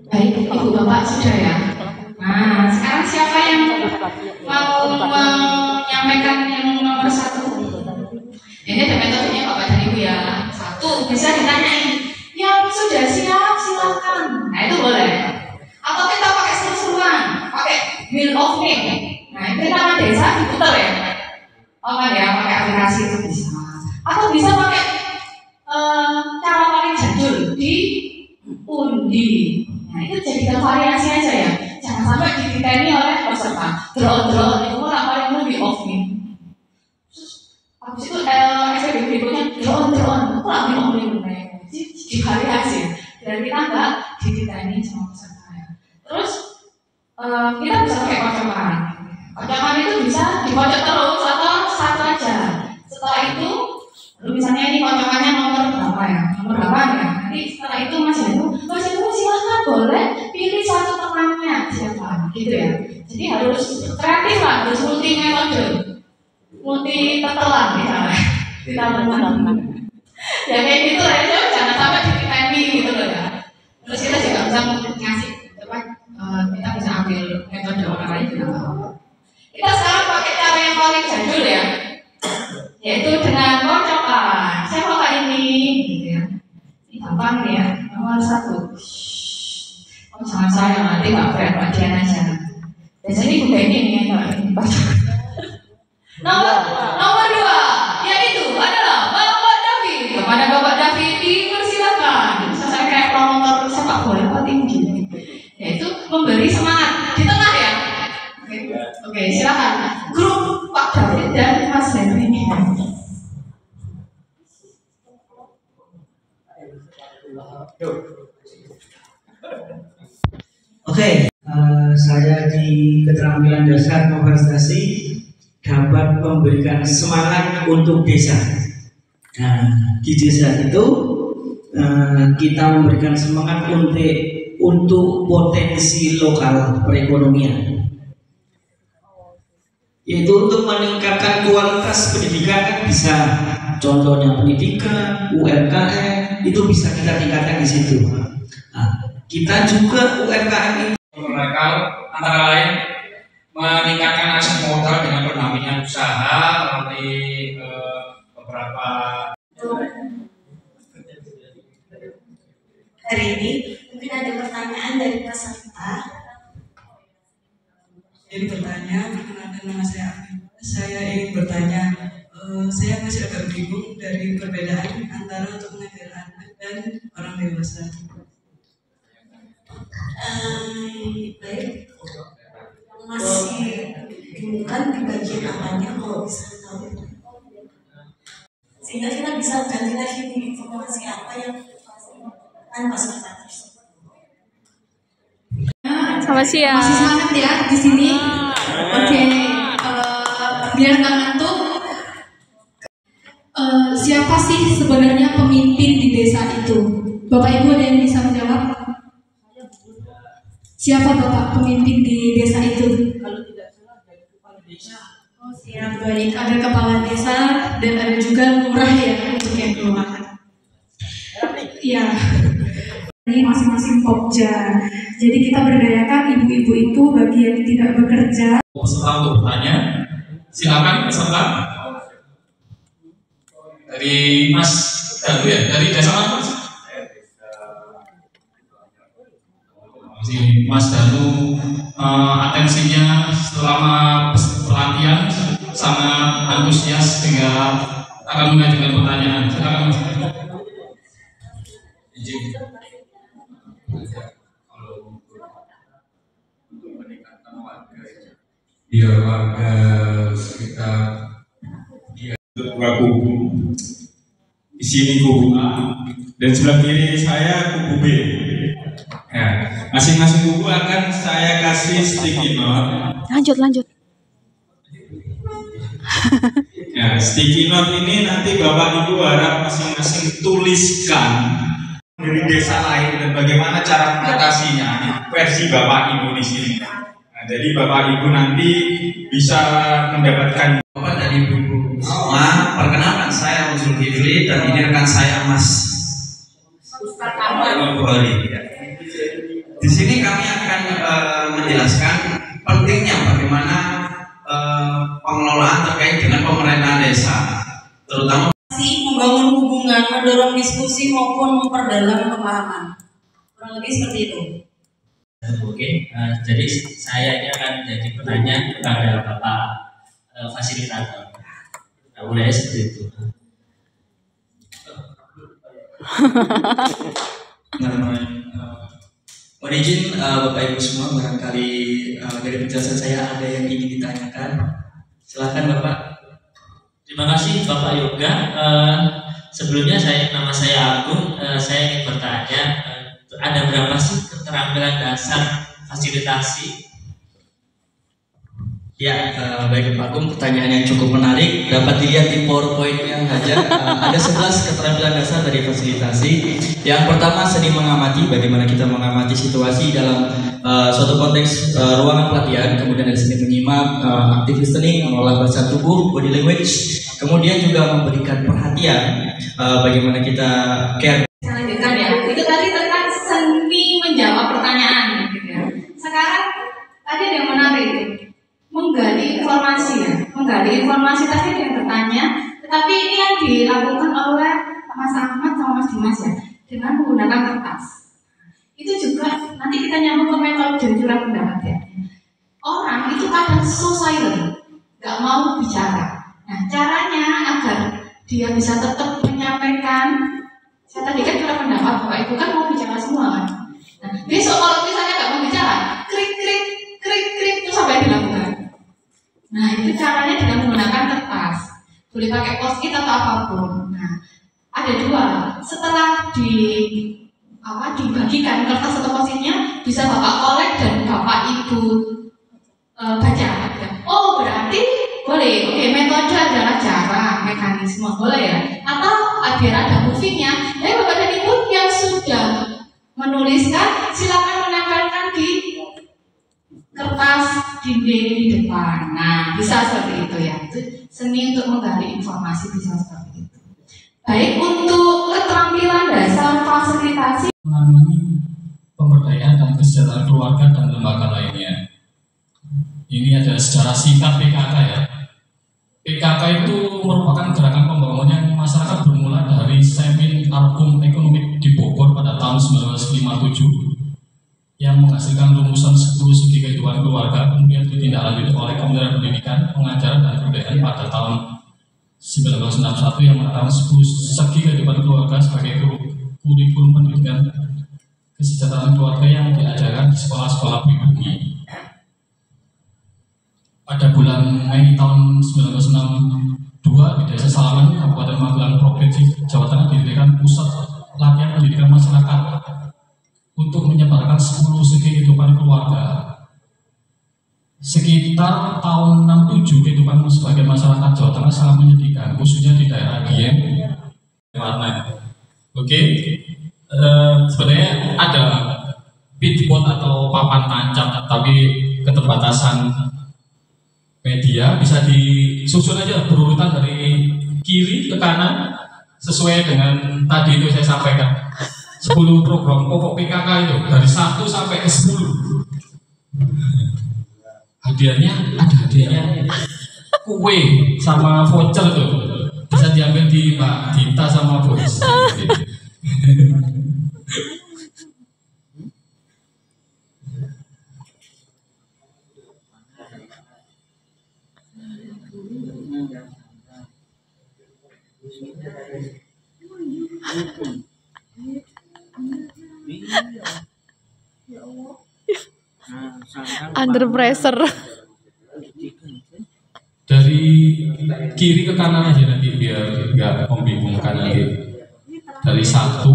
Baik, Ibu Bapak sudah ya. Nah, sekarang siapa yang mau menyampaikan yang nomor 1? Ini ada metodenya Bapak dan Ibu ya. 1, bisa ditanyain. Yang sudah siap, silakan. Nah, itu boleh. Atau kita pakai seru-seruan, pakai wheel of name. Nah, itu nama desa diputar ya. Oh kan ya, pakai aplikasi itu bisa. Atau bisa pakai cara paling jadul di undi. Nah, itu jadikan variasi aja ya. Jangan sampai dititeni oleh peserta. Draw itu orang paling lebih off nih. Habis itu SPB berikutnya draw. Aku lagi ngomongin di variasi. Dan kita nggak dititeni sama peserta ya. Terus kita bisa pakai kocokan. Kocokan itu bisa dikocok terus atau satu aja. Setelah itu, misalnya ini kocokannya nomor berapa ya? Nomor 8 ya. Nanti setelah itu Mas Heru silahkan boleh pilih satu temannya siapa, gitu ya. Jadi harus kreatif lah, harus multi metode, multi tetelan misalnya. Kita ya kayak gitu lah ya, jangan sampai dititeni gitu loh ya. Terus kita juga bisa ngasih, kita bisa ambil metode orang lain juga. Kita sekarang pakai cara yang paling jadul ya, yaitu dengan kocokan. Saya pakai ini, gitu ya. Ini gampang nih ya, nomor 1. Oh jangan saya nanti nggak fair, Pak Dian aja. Biasanya juga ini nomor 2, yaitu adalah Bapak David. Kepada Bapak David dipersilakan. Saya kayak promotor sepak bola apa tinggi, yaitu memberi semangat di tengah ya. Oke, silakan grup Pak David dan Mas Henry. Oke, saya di keterampilan dasar prestasi dapat memberikan semangat untuk desa. Nah, di desa itu kita memberikan semangat untuk potensi lokal perekonomian, yaitu untuk meningkatkan kualitas pendidikan kan bisa. Contohnya pendidikan, UMKM itu bisa kita tingkatkan di situ. Nah, kita juga UMKM itu mereka antara lain meningkatkan akses modal dengan pendampingan usaha melalui beberapa. Hari ini mungkin ada pertanyaan dari peserta. Ingin bertanya, perkenalkan nama saya ingin bertanya. Saya masih agak bingung dari perbedaan antara untuk mengajar anak dan orang dewasa. Baik, masih bingungkan di bagian apanya kalau bisa tahu, sehingga kita bisa ganti lagi informasi apa yang kan peserta tersebut. Selamat siang. Masih semangat ya di sini. Oke, biar nggak ngantuk. Siapa sih sebenarnya pemimpin di desa itu? Bapak Ibu ada yang bisa menjawab? Siapa Bapak pemimpin di desa itu? kalau tidak salah dari kepala desa. Oh siap, baik. Ada kepala desa dan ada juga lurah ya untuk yang kelurahan. Iya. Ini masing-masing Pokja. Jadi kita berdayakan ibu-ibu itu bagi yang tidak bekerja. Peserta untuk bertanya, silakan peserta. Dari Mas Danu ya, dari desa mana Mas? Mas Danu atensinya selama pelatihan sangat antusias sehingga akan mengajukan pertanyaan. Silakan Mas. Izin. Biar warga sekitar dua kubu. Di sini kubu A dan sebelah kiri saya kubu B. Ya, masing-masing kubu akan saya kasih sticky note. Lanjut. Ya, sticky note ini nanti Bapak Ibu harap masing-masing tuliskan dari desa lain dan bagaimana cara mengatasinya versi Bapak Ibu di sini. Nah, jadi Bapak Ibu nanti bisa mendapatkan. Bapak dan Ibu semua, perkenalkan saya Usul Hidri dan ini rekan saya Mas Bukhari. Di sini kami akan menjelaskan pentingnya bagaimana pengelolaan terkait dengan pemerintahan desa, terutama membangun hubungan, mendorong diskusi maupun memperdalam pemahaman. Kurang lebih seperti itu. Oke, jadi saya ini akan jadi penanya kepada Bapak fasilitator. Nah, mulai seperti itu. Mohon izin Bapak Ibu semua, barangkali dari penjelasan saya ada yang ingin ditanyakan. Silakan Bapak. Terima kasih Bapak Yoga. Sebelumnya nama saya Agung. Saya ingin bertanya, ada berapa sih keterampilan dasar fasilitasi? Ya, baik Pak Agung, pertanyaan yang cukup menarik. Dapat dilihat di PowerPoint-nya saja. Ada 11 keterampilan dasar dari fasilitasi. Yang pertama, seni mengamati, bagaimana kita mengamati situasi dalam suatu konteks ruangan pelatihan. Kemudian ada seni menyimak, active listening, mengolah bahasa tubuh, body language. Kemudian juga memberikan perhatian, bagaimana kita care. Saya lanjutkan ya. Itu tadi tentang seni menjawab pertanyaan, gitu ya. Sekarang tadi ada yang menarik itu. Menggali informasi ya, menggali informasi tadi ada yang bertanya, tetapi ini yang dilakukan oleh Mas Ahmad sama Mas Dimas ya, dengan menggunakan kertas. Itu juga nanti kita nyambung ke metode curah pendapat ya. Orang itu kadang so silent, nggak mau bicara. Nah caranya agar dia bisa tetap menyampaikan, saya tadi kan curah pendapat, Bapak Ibu kan mau bicara semua kan. Nah besok kalau misalnya nggak mau bicara, krik krik krik krik itu sampai dilakukan. Nah itu caranya dengan menggunakan kertas, boleh pakai post-it atau apapun. Nah ada dua, setelah dibagikan kertas atau post-itnya bisa Bapak kolek dan Bapak Ibu baca. Oh berarti boleh, oke metode adalah cara, mekanisme boleh ya. Atau biar ada movie-nya, tapi Bapak dan Ibu yang sudah menuliskan silakan menempelkan di kertas dinding di depan. Nah, bisa seperti itu ya. Itu seni untuk menggali informasi bisa seperti itu. Baik, untuk keterampilan dasar fasilitasi menangani pemberdayaan dan kesejahteraan keluarga dan lembaga lainnya. Ini adalah secara singkat PKK ya. PKK itu merupakan gerakan pembangunan yang masyarakat bermula dari Semin Album Ekonomi di Bogor pada tahun 1957. Yang menghasilkan rumusan 10 segi kehidupan keluarga, kemudian ditindaklanjuti oleh Kementerian Pendidikan, Pengajaran dan Kebudayaan pada tahun 1961 yang mengatakan 10 segi kehidupan keluarga sebagai kurikulum pendidikan kesejahteraan keluarga yang diajarkan di sekolah-sekolah pribumi. Pada bulan Mei tahun 1962 di Desa Salaman, Kabupaten Magelang, Provinsi Jawa Tengah didirikan pusat latihan pendidikan masyarakat untuk menyebarkan 10 segi kehidupan keluarga. Sekitar tahun 67 kehidupan sebagai masyarakat Jawa Tengah sangat menyedihkan, khususnya di daerah Dieng, warna. Oke, sebenarnya ada pitboard atau papan tancap, tapi keterbatasan media bisa disusun aja berurutan dari kiri ke kanan sesuai dengan tadi itu saya sampaikan. 10 program pokok PKK itu dari 1 sampai ke 10. Hadiahnya ada hadiahnya kue sama voucher tuh bisa diambil di Mbak Dita sama Boris. Under pressure. Dari kiri ke kanan aja nanti biar nggak membingungkan nanti. Dari 1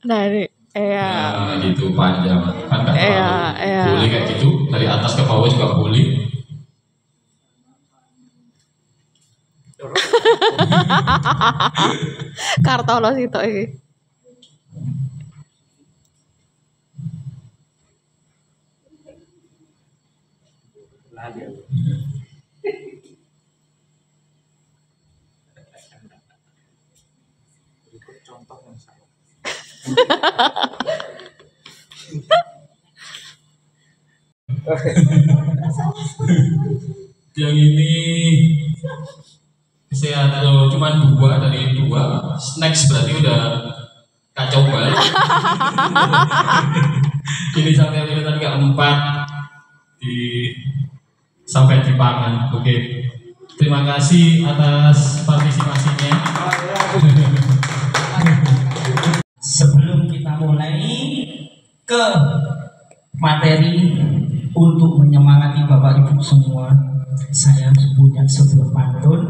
Dari nah, gitu panjang kan nggak terlalu boleh kayak gitu. Dari atas ke bawah juga boleh. Kartolos itu iki. Yang ini saya ada cuma 2 dari 2. Next berarti udah kacau banget. Ini sampai tadi keempat sampai di pangan. Oke. Terima kasih atas partisipasinya. Sebelum kita mulai ke materi untuk menyemangati Bapak Ibu semua, saya punya sebuah pantun,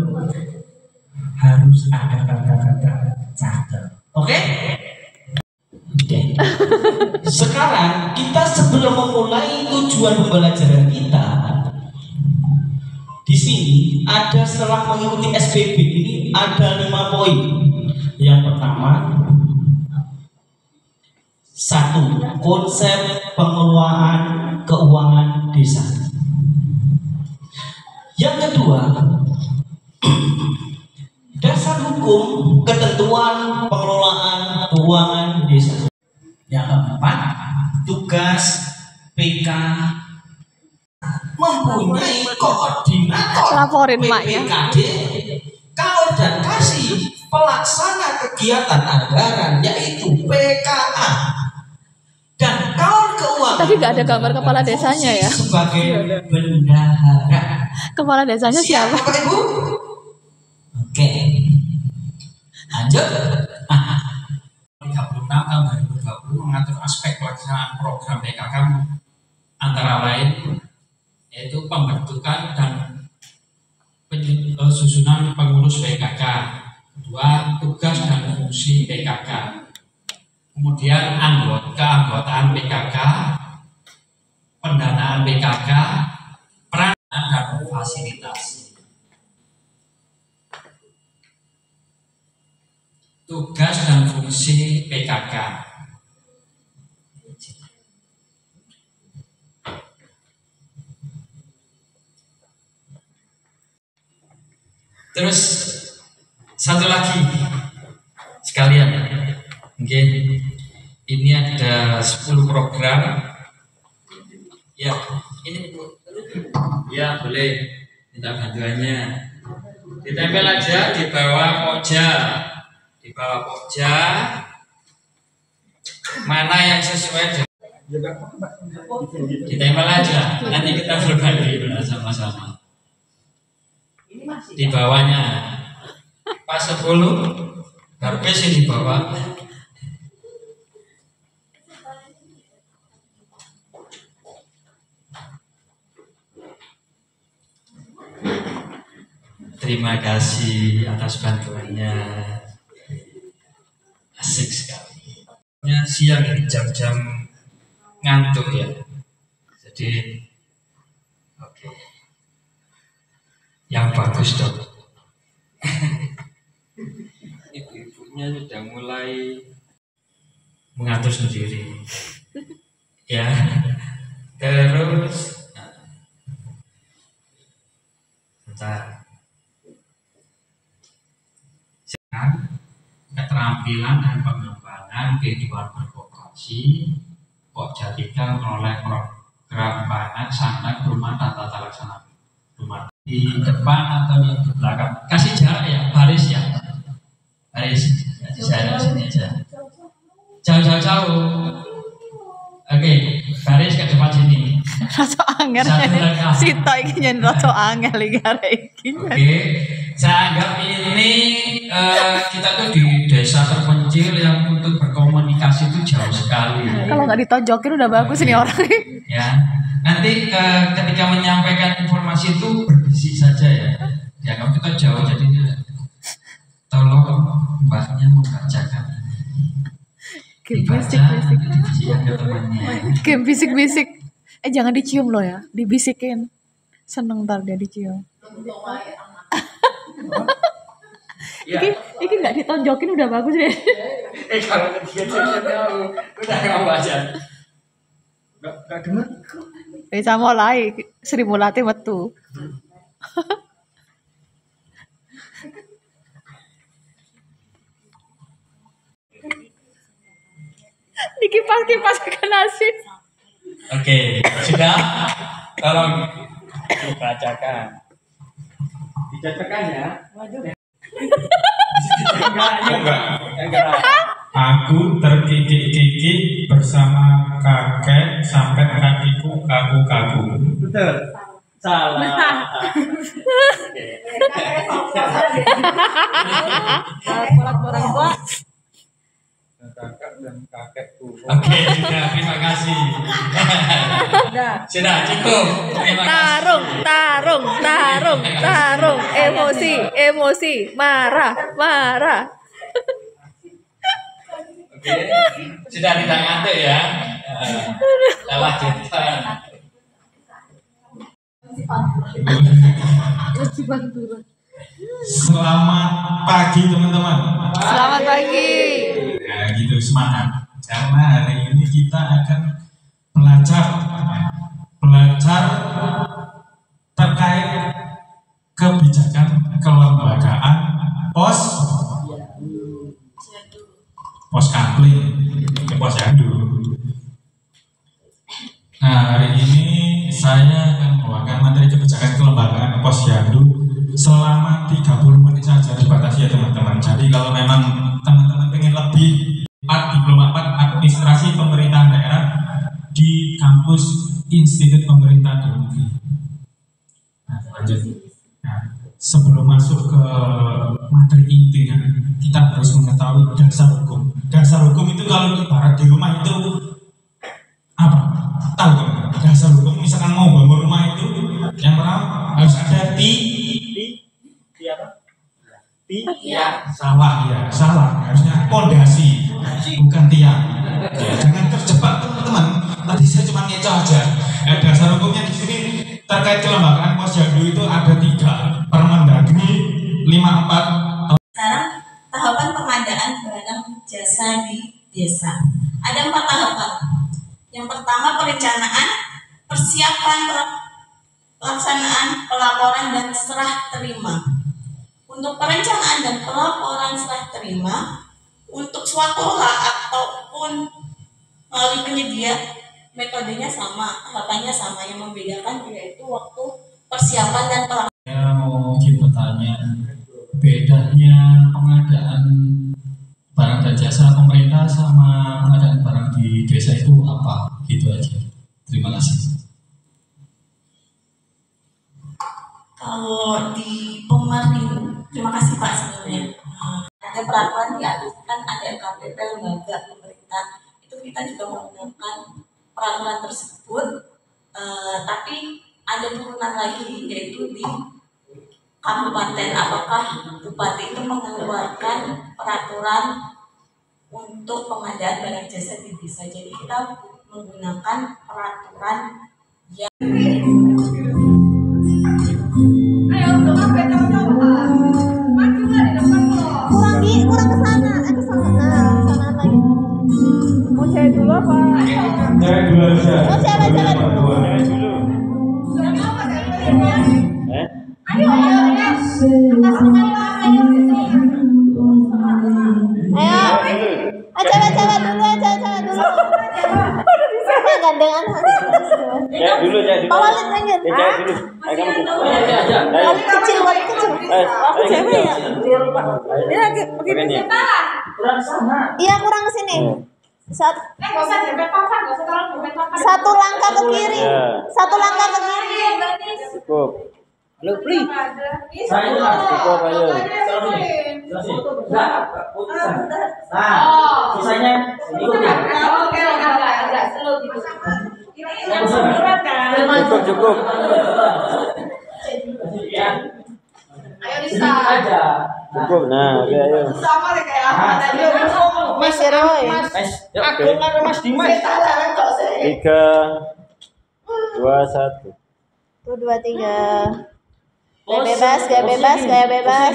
harus ada kata-kata catat. Oke? Oke. Sekarang kita sebelum memulai tujuan pembelajaran kita, di sini ada setelah mengikuti SPB ini ada 5 poin. Yang pertama, 1. Konsep pengelolaan keuangan desa. Yang kedua, dasar hukum ketentuan pengelolaan keuangan desa. Yang keempat, tugas PK mempunyai koordinator Laporin maknya. PPKD, koordinasi pelaksana kegiatan anggaran yaitu PKA, dan kawan keuangan. Tadi nggak ada gambar kepala desanya ya? Sebagai bendahara. Kepala desanya siapa? Bapak Ibu? Oke. Lanjut. 36 tahun 2020 mengatur aspek pelaksanaan program PKK antara lain yaitu pembentukan dan susunan pengurus PKK, kedua tugas dan fungsi PKK, kemudian keanggotaan PKK, pendanaan PKK, peran dan fasilitasi. Tugas dan fungsi PKK. Terus satu lagi sekalian, oke. Ini ada 10 program. Ya, ini ya boleh minta bantuannya. Ditempel aja di bawah pojok. Di bawah pojok mana yang sesuai dengan ditempel aja. Nanti kita berbagi sama-sama. Di bawahnya pas 10 habis di bawah. Terima kasih atas bantuannya, asik sekali. Siang ini jam-jam ngantuk ya, jadi oke. Yang bagus dong. Ibu-ibunya sudah mulai mengatur sendiri. Ya. Terus bentar. Keterampilan dan pengembangan kehidupan bervokasi Pokjatika menoleh program pangan santai rumah dan tata laksana rumah di depan atau yang di belakang. Kasih jarak ya, baris ya, baris. Saya sini aja, jauh. Oke, baris ke depan sini. Rasa angel. Sito iki nyen rasa angel iki arek iki. Oke, saya anggap ini kita tuh di desa terpencil yang untuk berkomunikasi itu jauh sekali. Kalau nggak ditonjokin udah bagus nih orang ini. Ya, nanti ketika menyampaikan informasi itu berbisik saja ya. Ya kalau kita jauh jadi tolong mbaknya membacakan. Game bisik-bisik. Jangan dicium loh ya, dibisikin. Seneng ntar dia dicium. Iki nggak ditonjokin udah bagus deh. Kalau dia tahu, udah nggak baca. Gak dengar. Bisa mulai Sri Mulati metu. Dikipas-kipas ke nasi. Oke, sudah. Tolong dibacakan. Dicacakan ya. Enggak. Aku terkikik-kikik bersama kakek sampai kakiku kaku-kaku. Betul. Salah. Orang tua. Kakak dan kakekku. Oke, sudah. Terima kasih. Sudah cukup. Terima kasih. Tarung, emosi, marah. Oke, sudah tidak ngantuk ya. Lanjutkan. Selamat pagi teman-teman. Selamat pagi. Ya gitu, semangat. Karena hari ini kita akan belajar terkait kebijakan kelembagaan posyandu. Nah, hari ini saya akan membawakan materi kebijakan kelembagaan posyandu selama 30 menit saja, dibatasi ya teman-teman. Jadi kalau memang teman-teman ingin lebih, Diploma 4 Administrasi Pemerintahan Daerah di kampus Institut Pemerintahan Dalam Negeri. Nah, lanjut. Nah, sebelum masuk ke materi intinya, kita harus mengetahui dasar hukum. Dasar hukum itu kalau ibarat di rumah itu apa? Tahu teman-teman? Dasar hukum misalkan mau bangun rumah itu, yang pertama harus ada salah. Harusnya pondasi, bukan tiang. Ya, jangan terjebak teman-teman. Tadi saya cuma ngeco aja. Dasar hukumnya di sini terkait kelembagaan posyandu itu ada 3. Permendagri 54. Sekarang tahapan pengadaan barang jasa di desa. Ada 4 tahapan. Yang pertama perencanaan, persiapan, pelaksanaan, pelaporan dan serah terima. Untuk perencanaan dan pelaporan serah terima, untuk swaklola ataupun melalui penyedia, metodenya sama, tahapannya sama. Yang membedakan yaitu waktu persiapan dan pelaksanaan. Saya mau bertanya, bedanya pengadaan barang dan jasa pemerintah sama pengadaan barang di desa itu apa? Gitu aja. Terima kasih. Kalau di pemerintah, terima kasih Pak sebelumnya. Ada peraturan diaturkan, ada LKPP lembaga pemerintah, itu kita juga menggunakan peraturan tersebut, tapi ada turunan lagi yaitu di kabupaten. Apakah bupati itu mengeluarkan peraturan untuk pengadaan barang jasa di desa? Jadi kita menggunakan peraturan yang kurang ke sana, ke sana lagi. Mau cewek dulu apa? Cewek dulu aja. Oh, cewek dulu. Ayo. Cewek dulu. Gandengan. Cewek dulu. Pak Walid lanjut. Cewek dulu. Walid kecil. Aku cewek ya. Dia lagi begini. Iya, kurang ke sini. Satu langkah ke kiri. Cukup. Halo, Pri. Cukup, ayo. Sisanya cukup. Ayo Lisa. Cukup. Nah, oke, ayo. Sama deh kayak apa tadi. Mas Roy. Agung karo Mas Dimas. 3, 2, 1. 1, 2, 3. Gaya bebas.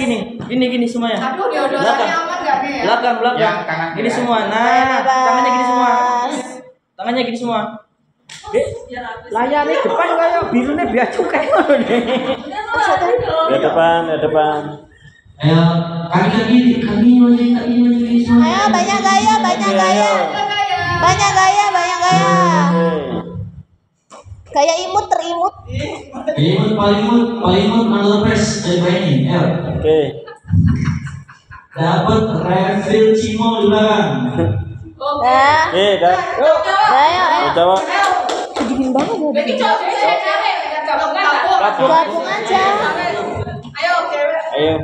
Gini semuanya. Aduh, diodolannya aman gak nih ya? Belakang. Gini semua. Nah, tangannya gini semua. Layarnya depan kayak birunya biar cukai ngono nih. Ke depan, ke depan. Ayo, kaki maju. Ayo banyak gaya. Banyak gaya. Gaya imut terimut. Paling imut mantul pres dari ini. Ayo. Oke. Dapat refill Cimo di belakang. Dah. Dah. Ayo. Jawab. Dingin banget ya. Gabung aja. Ayo.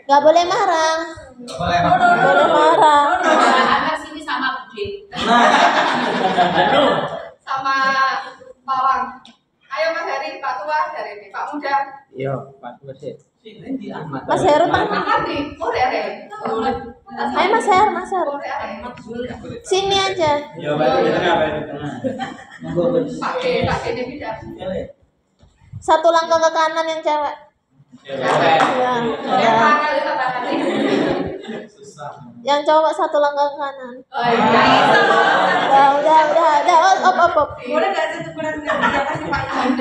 Gak boleh marah. Boleh marah. Anak sini sama Bude. Sama Pawang. Ayo Mas Heri, Pak Tua dari ini, Pak Muda. Iya, Pak Tua sih. Mas Heru tangan. Ayo Mas Heru. Sini aja. Yo, balik di tengah, balik di tengah. Pakai ini bidang. Satu langkah ke kanan yang cewek. Ya. Yang cowok satu langkah ke kanan. Udah. Op. Boleh nggak sih tukeran kerja pasti Pak Iwan?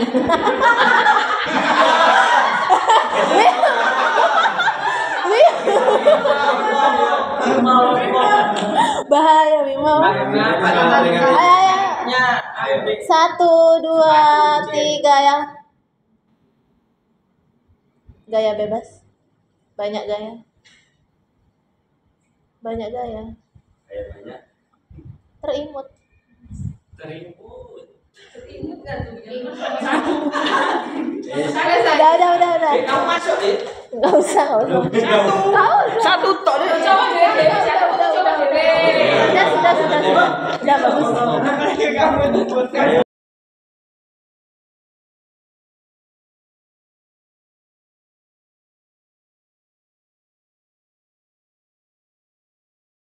Bahaya Bimo. Ayo. 1, 2, 3 ya. Gaya bebas. Banyak gaya. Terimut. Udah. Kamu masuk deh. Enggak usah. Satu tok deh. Udah bagus.